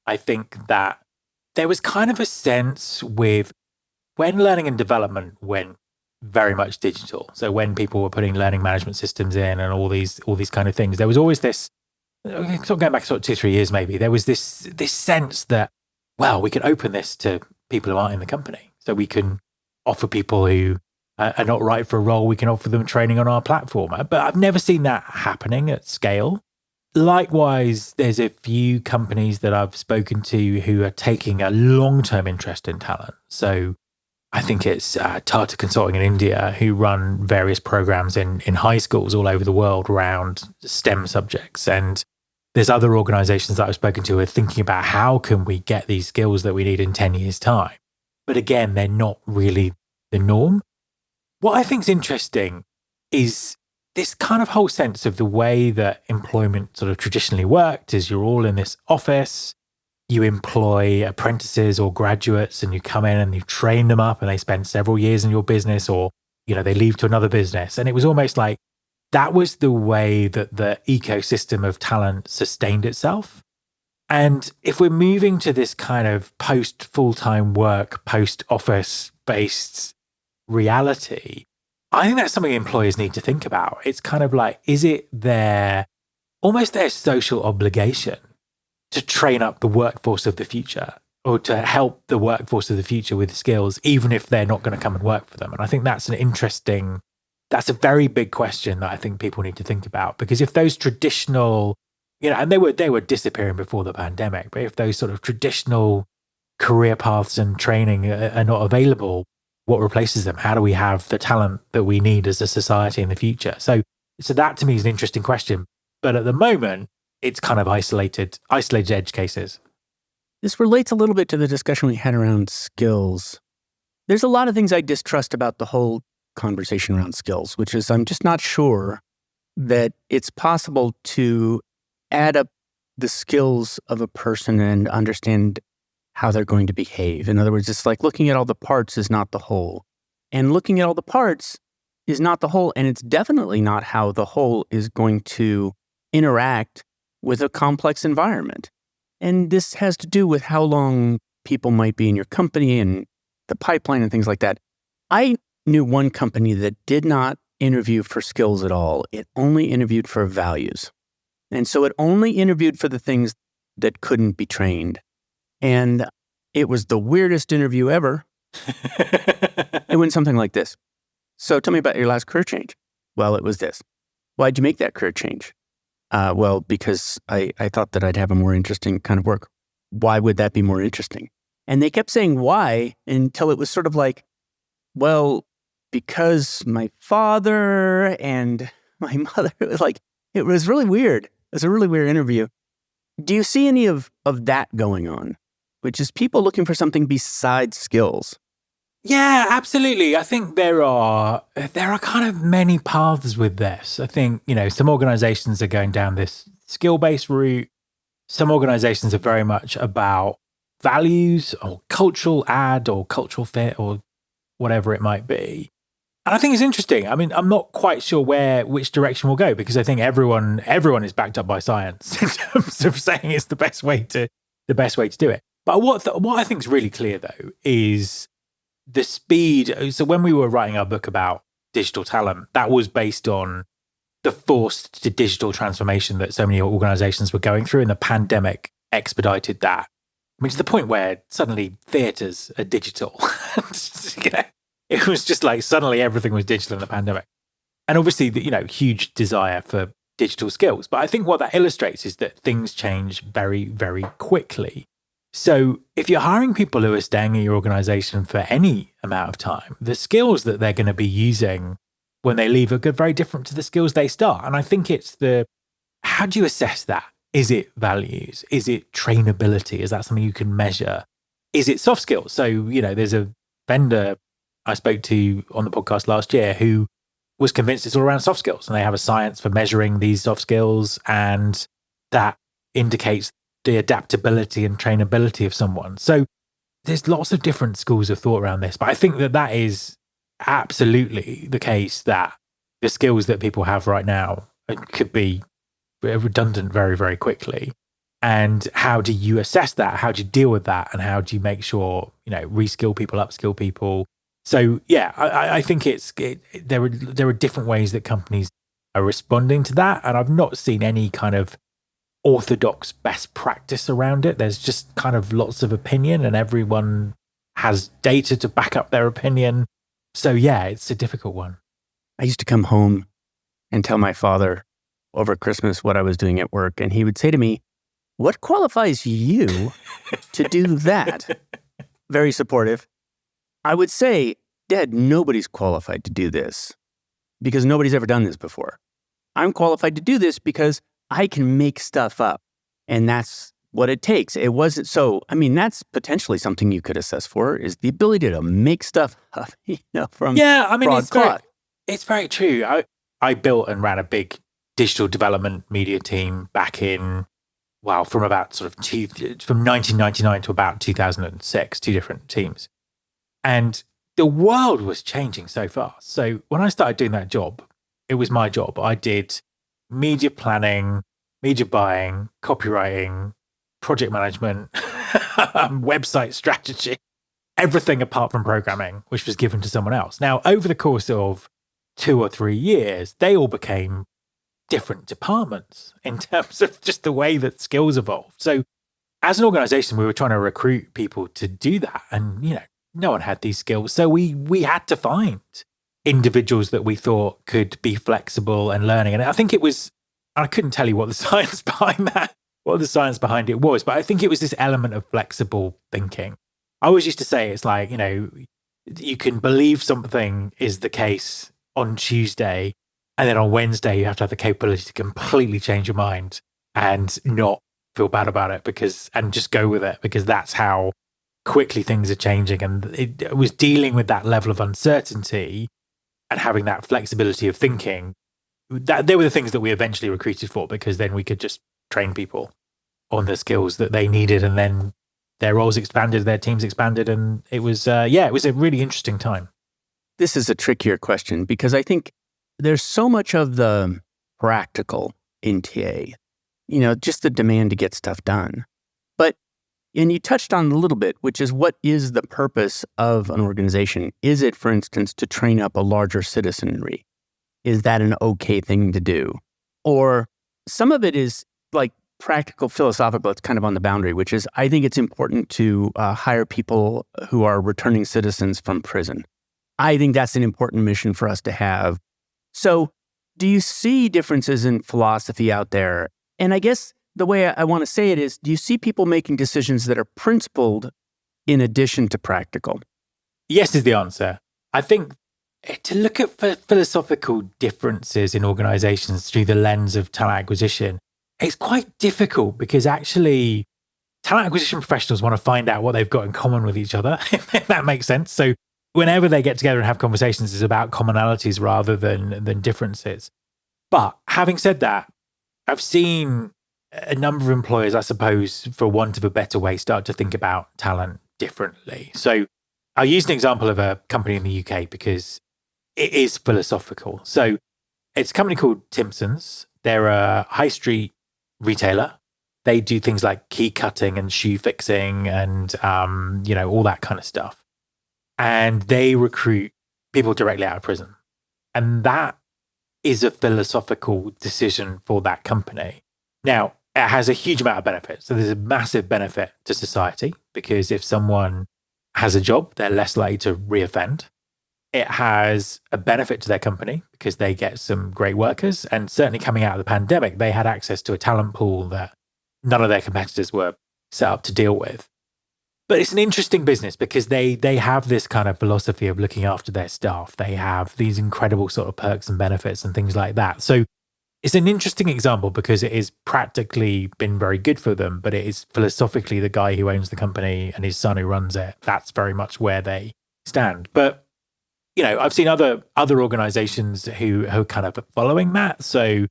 I think that there was kind of a sense with when learning and development went very much digital. So when people were putting learning management systems in and all these kind of things, there was always this, sort of going back sort of 2-3 years maybe, there was this sense that, well, we can open this to people who aren't in the company. So we can offer people who are not right for a role, we can offer them training on our platform. But I've never seen that happening at scale. Likewise, there's a few companies that I've spoken to who are taking a long-term interest in talent. So I think it's Tata Consulting in India who run various programs in high schools all over the world around STEM subjects. And there's other organizations that I've spoken to who are thinking about how can we get these skills that we need in 10 years' time. But again, they're not really the norm. What I think is interesting is this kind of whole sense of the way that employment sort of traditionally worked is you're all in this office, you employ apprentices or graduates and you come in and you train them up and they spend several years in your business or, they leave to another business. And it was almost like that was the way that the ecosystem of talent sustained itself. And if we're moving to this kind of post full-time work, post office based reality, I think that's something employers need to think about. It's kind of like, is it almost their social obligation to train up the workforce of the future or to help the workforce of the future with skills, even if they're not going to come and work for them? And I think that's that's a very big question that I think people need to think about, because if those traditional, and they were disappearing before the pandemic, but if those sort of traditional career paths and training are not available, what replaces them? How do we have the talent that we need as a society in the future? So that to me is an interesting question. But at the moment, it's kind of isolated edge cases. This relates a little bit to the discussion we had around skills. There's a lot of things I distrust about the whole conversation around skills, which is I'm just not sure that it's possible to add up the skills of a person and understand how they're going to behave. In other words, it's like looking at all the parts is not the whole. And looking at all the parts is not the whole, and it's definitely not how the whole is going to interact with a complex environment. And this has to do with how long people might be in your company and the pipeline and things like that. I knew one company that did not interview for skills at all. It only interviewed for values. And so it only interviewed for the things that couldn't be trained. And it was the weirdest interview ever. It went something like this. So tell me about your last career change. Well, it was this. Why'd you make that career change? Well, because I thought that I'd have a more interesting kind of work. Why would that be more interesting? And they kept saying why until it was sort of like, well, because my father and my mother, it was really weird. It was a really weird interview. Do you see any of that going on? Which is people looking for something besides skills. Yeah, absolutely. I think there are kind of many paths with this. I think, some organizations are going down this skill-based route. Some organizations are very much about values or cultural add or cultural fit or whatever it might be. And I think it's interesting. I mean, I'm not quite sure which direction we'll go, because I think everyone is backed up by science in terms of saying it's the best way to do it. But what I think is really clear, though, is the speed. So when we were writing our book about digital talent, that was based on the forced to digital transformation that so many organizations were going through, and the pandemic expedited that. I mean, to the point where suddenly theaters are digital. It was just like suddenly everything was digital in the pandemic. And obviously, huge desire for digital skills. But I think what that illustrates is that things change very, very quickly. So if you're hiring people who are staying in your organization for any amount of time, the skills that they're going to be using when they leave are very different to the skills they start. And I think it's how do you assess that? Is it values? Is it trainability? Is that something you can measure? Is it soft skills? So, there's a vendor I spoke to on the podcast last year who was convinced it's all around soft skills, and they have a science for measuring these soft skills, and that indicates the adaptability and trainability of someone. So there's lots of different schools of thought around this, but I think that is absolutely the case, that the skills that people have right now could be redundant very, very quickly. And how do you assess that? How do you deal with that? And how do you make sure, reskill people, upskill people? So yeah, I think there are different ways that companies are responding to that. And I've not seen any kind of orthodox best practice around it. There's just kind of lots of opinion, and everyone has data to back up their opinion. So yeah, it's a difficult one. I used to come home and tell my father over Christmas what I was doing at work. And he would say to me, "What qualifies you to do that?" Very supportive. I would say, "Dad, nobody's qualified to do this because nobody's ever done this before. I'm qualified to do this because I can make stuff up. And that's what it takes." It wasn't so, that's potentially something you could assess for, is the ability to make stuff up, from broad cloth. It's very true. I built and ran a big digital development media team back in, from about from 1999 to about 2006, 2 different teams. And the world was changing so fast. So when I started doing that job, it was my job. I did media planning, media buying, copywriting, project management, website strategy, everything apart from programming, which was given to someone else. Now, over the course of 2 or 3 years, they all became different departments in terms of just the way that skills evolved. So as an organization, we were trying to recruit people to do that. And, no one had these skills. So we had to find individuals that we thought could be flexible and learning. And I think I couldn't tell you what the science behind it was, but I think it was this element of flexible thinking. I always used to say, it's like, you can believe something is the case on Tuesday, and then on Wednesday, you have to have the capability to completely change your mind and not feel bad about it and just go with it, because that's how quickly things are changing. And it was dealing with that level of uncertainty and having that flexibility of thinking. That they were the things that we eventually recruited for, because then we could just train people on the skills that they needed, and then their roles expanded, their teams expanded, and it was it was a really interesting time. This is a trickier question because I think there's so much of the practical in TA, just the demand to get stuff done. And you touched on a little bit, which is, what is the purpose of an organization? Is it, for instance, to train up a larger citizenry? Is that an okay thing to do? Or some of it is like practical, philosophical, it's kind of on the boundary, which is, I think it's important to hire people who are returning citizens from prison. I think that's an important mission for us to have. So do you see differences in philosophy out there? And I guess the way I want to say it is, do you see people making decisions that are principled in addition to practical? Yes is the answer. I think to look at philosophical differences in organizations through the lens of talent acquisition, it's quite difficult, because actually talent acquisition professionals want to find out what they've got in common with each other, if that makes sense. So whenever they get together and have conversations, it's about commonalities rather than differences. But having said that, I've seen a number of employers, I suppose, for want of a better way, start to think about talent differently. So I'll use an example of a company in the UK because it is philosophical. So it's a company called Timpsons. They're a high street retailer. They do things like key cutting and shoe fixing and, all that kind of stuff. And they recruit people directly out of prison. And that is a philosophical decision for that company. Now, it has a huge amount of benefits. So there's a massive benefit to society, because if someone has a job, they're less likely to reoffend. It has a benefit to their company because they get some great workers. And certainly coming out of the pandemic, they had access to a talent pool that none of their competitors were set up to deal with. But it's an interesting business because they have this kind of philosophy of looking after their staff. They have these incredible sort of perks and benefits and things like that. So it's an interesting example because it has practically been very good for them, but it is philosophically the guy who owns the company and his son who runs it. That's very much where they stand. But, I've seen other organizations who are kind of following that. So,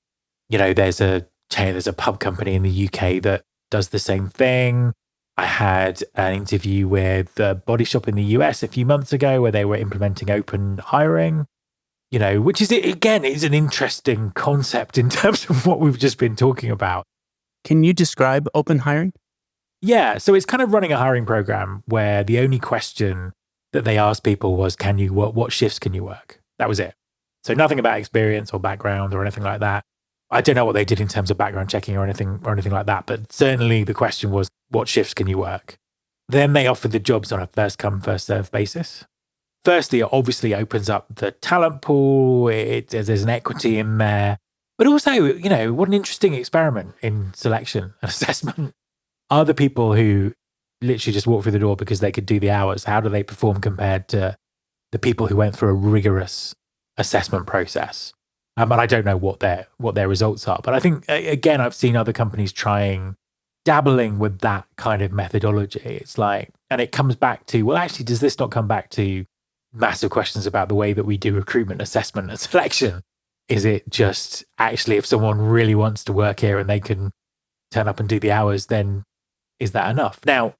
there's a pub company in the UK that does the same thing. I had an interview with a body shop in the US a few months ago where they were implementing open hiring, which is, again, is an interesting concept in terms of what we've just been talking about. Can you describe open hiring? Yeah. So it's kind of running a hiring program where the only question that they asked people was, what shifts can you work? That was it. So nothing about experience or background or anything like that. I don't know what they did in terms of background checking or anything like that, but certainly the question was, what shifts can you work? Then they offered the jobs on a first come, first serve basis. Firstly, it obviously opens up the talent pool. There's an equity in there, but also, what an interesting experiment in selection and assessment. Are the people who literally just walk through the door because they could do the hours, how do they perform compared to the people who went through a rigorous assessment process? And I don't know what their results are. But I think, again, I've seen other companies dabbling with that kind of methodology. It's like, and it comes back to, well, actually, does this not come back to massive questions about the way that we do recruitment, assessment, and selection? Is it just actually, if someone really wants to work here and they can turn up and do the hours, then is that enough? Now,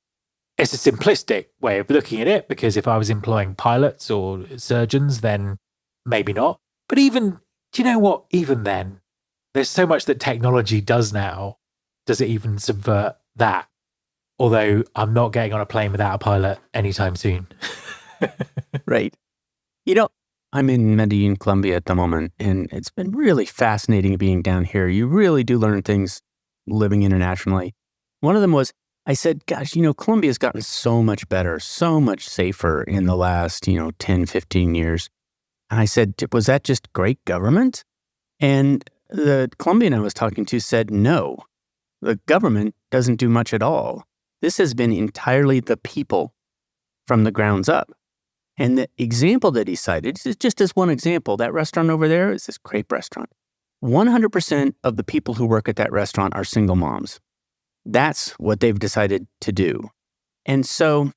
it's a simplistic way of looking at it, because if I was employing pilots or surgeons, then maybe not. But even, do you know what? Even then, there's so much that technology does now. Does it even subvert that? Although I'm not getting on a plane without a pilot anytime soon. Right. I'm in Medellin, Colombia at the moment, and it's been really fascinating being down here. You really do learn things living internationally. One of them was, I said, gosh, Colombia's gotten so much better, so much safer in the last, 10, 15 years. And I said, was that just great government? And the Colombian I was talking to said, no, the government doesn't do much at all. This has been entirely the people from the grounds up. And the example that he cited is just as one example. That restaurant over there is this crepe restaurant. 100% of the people who work at that restaurant are single moms. That's what they've decided to do. And so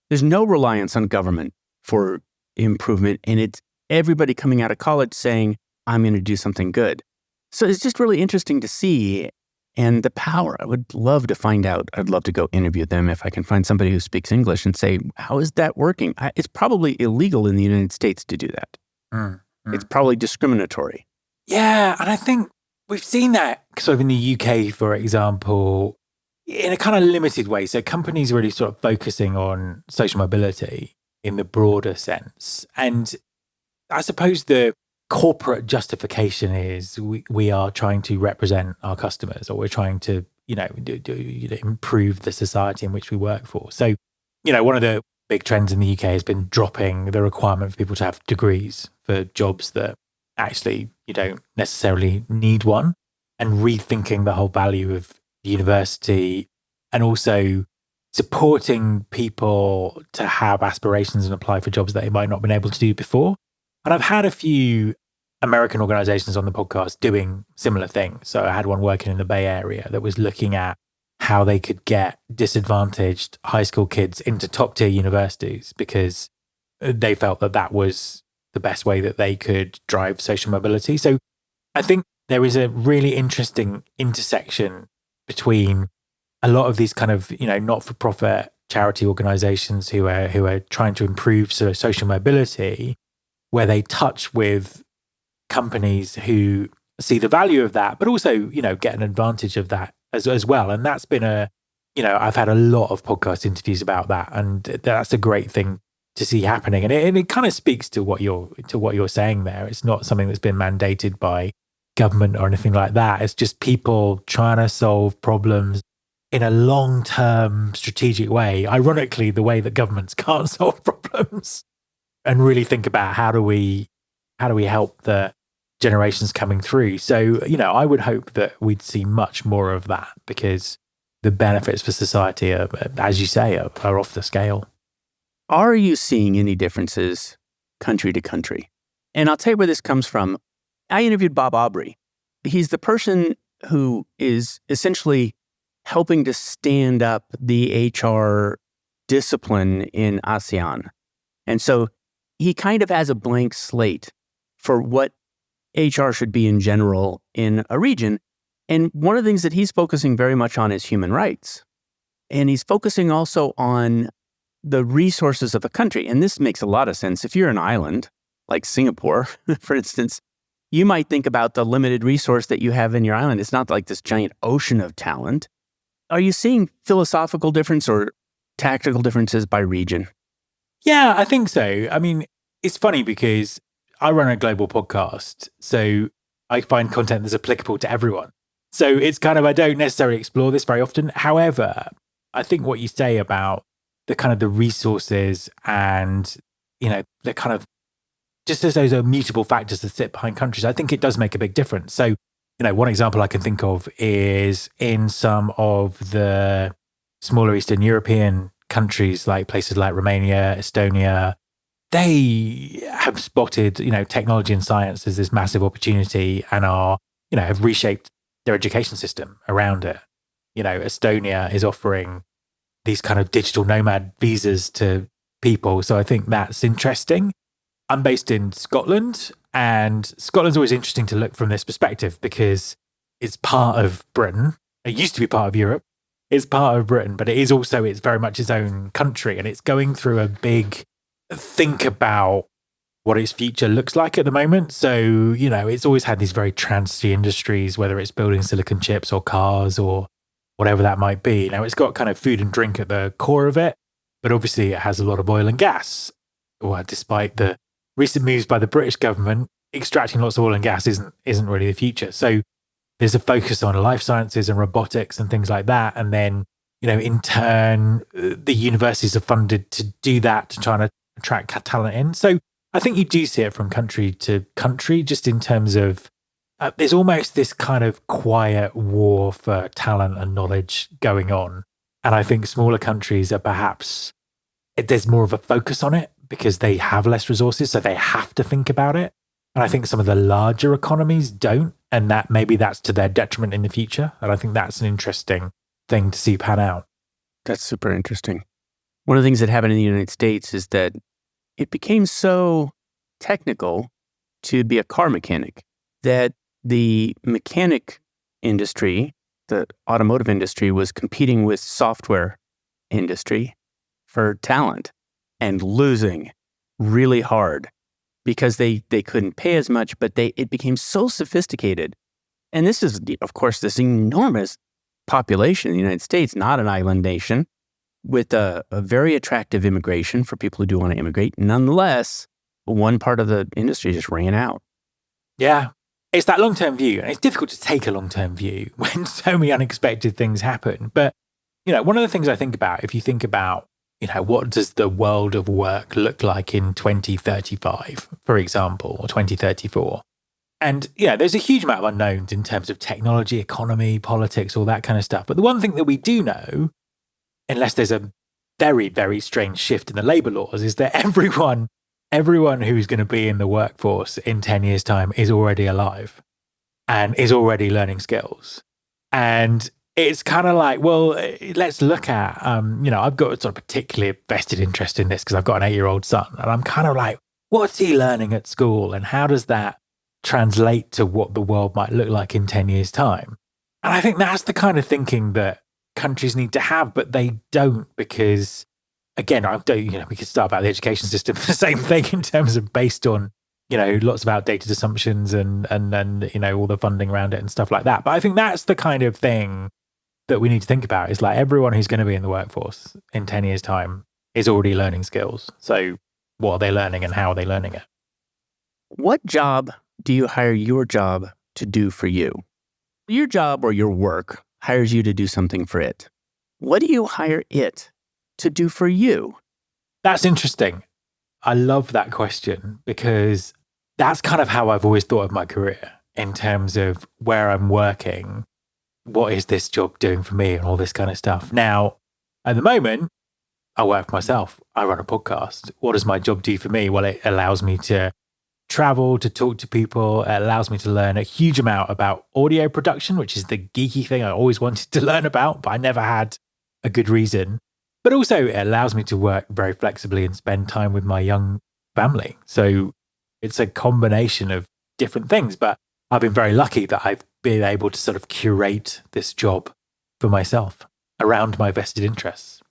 there's no reliance on government for improvement. And it's everybody coming out of college saying, I'm going to do something good. So it's just really interesting to see. And the power, I would love to find out. I'd love to go interview them if I can find somebody who speaks English and say, how is that working? It's probably illegal in the United States to do that. It's probably discriminatory. Yeah, and I think we've seen that sort of in the UK, for example, in a kind of limited way. So companies really sort of focusing on social mobility in the broader sense. And I suppose the corporate justification is we are trying to represent our customers, or we're trying to, improve the society in which we work for. So, one of the big trends in the UK has been dropping the requirement for people to have degrees for jobs that actually you don't necessarily need one, and rethinking the whole value of the university, and also supporting people to have aspirations and apply for jobs that they might not have been able to do before. And I've had a few American organizations on the podcast doing similar things. So I had one working in the Bay Area that was looking at how they could get disadvantaged high school kids into top tier universities, because they felt that that was the best way that they could drive social mobility. So I think there is a really interesting intersection between a lot of these kind of, not-for-profit charity organizations who are trying to improve social mobility, where they touch with companies who see the value of that, but also, get an advantage of that as well. And that's been I've had a lot of podcast interviews about that, and that's a great thing to see happening. And it kind of speaks to what you're saying there. It's not something that's been mandated by government or anything like that. It's just people trying to solve problems in a long-term strategic way. Ironically, the way that governments can't solve problems, and really think about how do we help the generations coming through. So, I would hope that we'd see much more of that, because the benefits for society are, as you say, are off the scale. Are you seeing any differences country to country? And I'll tell you where this comes from. I interviewed Bob Aubrey, he's the person who is essentially helping to stand up the HR discipline in ASEAN. And so he kind of has a blank slate for what HR should be in general in a region. And one of the things that he's focusing very much on is human rights. And he's focusing also on the resources of a country. And this makes a lot of sense. If you're an island, like Singapore, for instance, you might think about the limited resource that you have in your island. It's not like this giant ocean of talent. Are you seeing philosophical difference or tactical differences by region? Yeah, I think so. I mean, it's funny because I run a global podcast, so I find content that's applicable to everyone. So it's kind of, I don't necessarily explore this very often. However, I think what you say about the kind of the resources and, the kind of, just as those immutable factors that sit behind countries, I think it does make a big difference. So, one example I can think of is in some of the smaller Eastern European countries, like places like Romania, Estonia, they have spotted, technology and science as this massive opportunity and are, have reshaped their education system around it. Estonia is offering these kind of digital nomad visas to people. So I think that's interesting. I'm based in Scotland, and Scotland's always interesting to look from this perspective because it's part of Britain. It used to be part of Europe. It's part of Britain, but it's very much its own country, and it's going through a big think about what its future looks like at the moment. So, it's always had these very transy industries, whether it's building silicon chips or cars or whatever that might be. Now, it's got kind of food and drink at the core of it, but obviously it has a lot of oil and gas. Well, despite the recent moves by the British government, extracting lots of oil and gas isn't really the future. So there's a focus on life sciences and robotics and things like that. And then, in turn, the universities are funded to do that, to try and attract talent in. So I think you do see it from country to country, just in terms of there's almost this kind of quiet war for talent and knowledge going on. And I think smaller countries are perhaps, there's more of a focus on it because they have less resources, so they have to think about it. And I think some of the larger economies don't, and that maybe that's to their detriment in the future. And I think that's an interesting thing to see pan out. That's super interesting. One of the things that happened in the United States is that it became so technical to be a car mechanic that the mechanic industry, the automotive industry, was competing with software industry for talent and losing really hard because they couldn't pay as much, but it became so sophisticated. And this is, of course, this enormous population in the United States, not an island nation, with a very attractive immigration for people who do want to immigrate. Nonetheless, one part of the industry just ran out. Yeah. It's that long-term view, and it's difficult to take a long-term view when so many unexpected things happen. But, one of the things I think about, if you think about, what does the world of work look like in 2035, for example, or 2034? And, there's a huge amount of unknowns in terms of technology, economy, politics, all that kind of stuff. But the one thing that we do know, unless there's a very, very strange shift in the labor laws, is that everyone who's going to be in the workforce in 10 years' time is already alive and is already learning skills. And it's kind of like, well, let's look at, I've got a sort of particularly vested interest in this because I've got an 8-year-old son. And I'm kind of like, what's he learning at school? And how does that translate to what the world might look like in 10 years' time? And I think that's the kind of thinking that countries need to have, but they don't, because again, we could start about the education system, the same thing in terms of based on, lots of outdated assumptions and all the funding around it and stuff like that. But I think that's the kind of thing that we need to think about, is like everyone who's going to be in the workforce in 10 years' time is already learning skills. So what are they learning and how are they learning it? What job do you hire your job to do for you? Your job or your work hires you to do something for it. What do you hire it to do for you? That's interesting. I love that question because that's kind of how I've always thought of my career in terms of where I'm working. What is this job doing for me and all this kind of stuff? Now, at the moment, I work for myself. I run a podcast. What does my job do for me? Well, it allows me to travel, to talk to people. It allows me to learn a huge amount about audio production, which is the geeky thing I always wanted to learn about, but I never had a good reason. But also it allows me to work very flexibly and spend time with my young family. So it's a combination of different things, but I've been very lucky that I've been able to sort of curate this job for myself around my vested interests.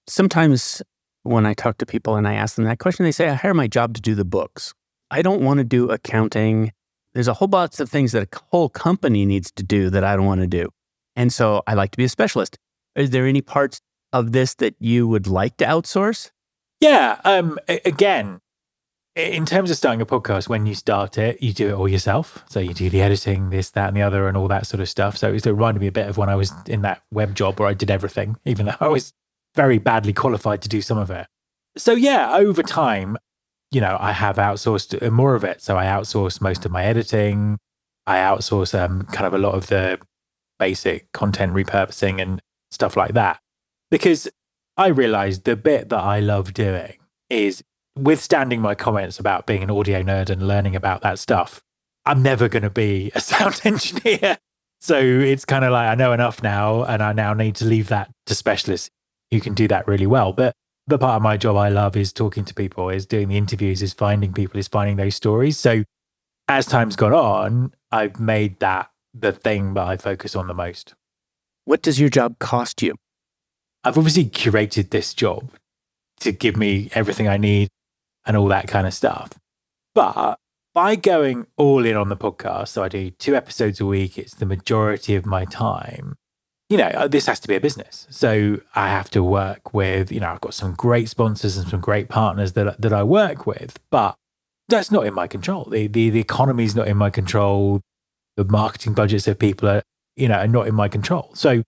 Sometimes when I talk to people and I ask them that question, they say, I hire my job to do the books. I don't want to do accounting. There's a whole bunch of things that a whole company needs to do that I don't want to do. And so I like to be a specialist. Is there any parts of this that you would like to outsource? Yeah. Again, in terms of starting a podcast, when you start it, you do it all yourself. So you do the editing, this, that, and the other, and all that sort of stuff. So it reminded me a bit of when I was in that web job where I did everything, even though I was very badly qualified to do some of it. So yeah, over time, I have outsourced more of it. So I outsource most of my editing. I outsource kind of a lot of the basic content repurposing and stuff like that. Because I realized the bit that I love doing is withstanding my comments about being an audio nerd and learning about that stuff. I'm never going to be a sound engineer. So it's kind of like I know enough now, and I now need to leave that to specialists who can do that really well. But the part of my job I love is talking to people, is doing the interviews, is finding people, is finding those stories. So as time's gone on, I've made that the thing that I focus on the most. What does your job cost you? I've obviously curated this job to give me everything I need and all that kind of stuff. But by going all in on the podcast, so I do 2 episodes a week, it's the majority of my time. This has to be a business. So I have to work with, I've got some great sponsors and some great partners that I work with, but that's not in my control. The economy is not in my control. The marketing budgets of people are not in my control. So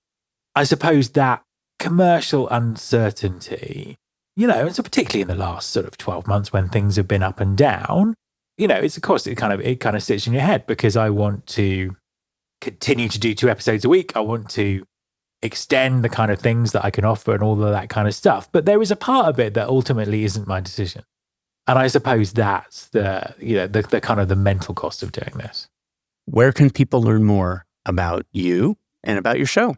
I suppose that commercial uncertainty, and so particularly in the last sort of 12 months when things have been up and down, it's of course it kind of sits in your head, because I want to continue to do 2 episodes a week. I want to extend the kind of things that I can offer and all of that kind of stuff. But there is a part of it that ultimately isn't my decision. And I suppose that's the kind of the mental cost of doing this. Where can people learn more about you and about your show?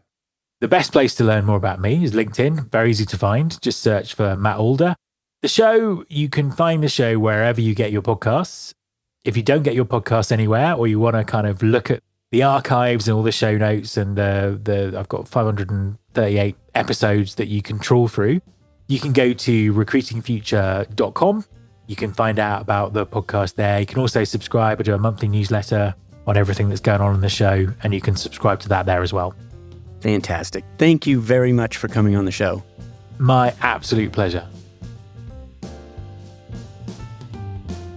The best place to learn more about me is LinkedIn. Very easy to find. Just search for Matt Alder. The show, you can find the show wherever you get your podcasts. If you don't get your podcasts anywhere, or you want to kind of look at the archives and all the show notes, and I've got 538 episodes that you can trawl through, you can go to recruitingfuture.com. You can find out about the podcast there. You can also subscribe. I do a monthly newsletter on everything that's going on in the show, and you can subscribe to that there as well. Fantastic. Thank you very much for coming on the show. My absolute pleasure.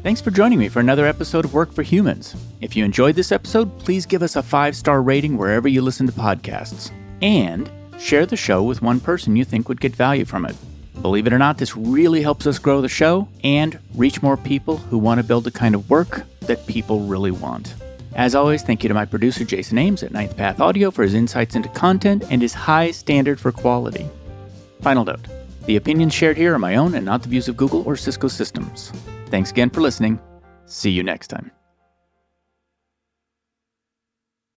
Thanks for joining me for another episode of Work for Humans. If you enjoyed this episode, please give us a 5-star rating wherever you listen to podcasts. And share the show with one person you think would get value from it. Believe it or not, this really helps us grow the show and reach more people who want to build the kind of work that people really want. As always, thank you to my producer, Jason Ames at Ninth Path Audio, for his insights into content and his high standard for quality. Final note, the opinions shared here are my own and not the views of Google or Cisco Systems. Thanks again for listening. See you next time.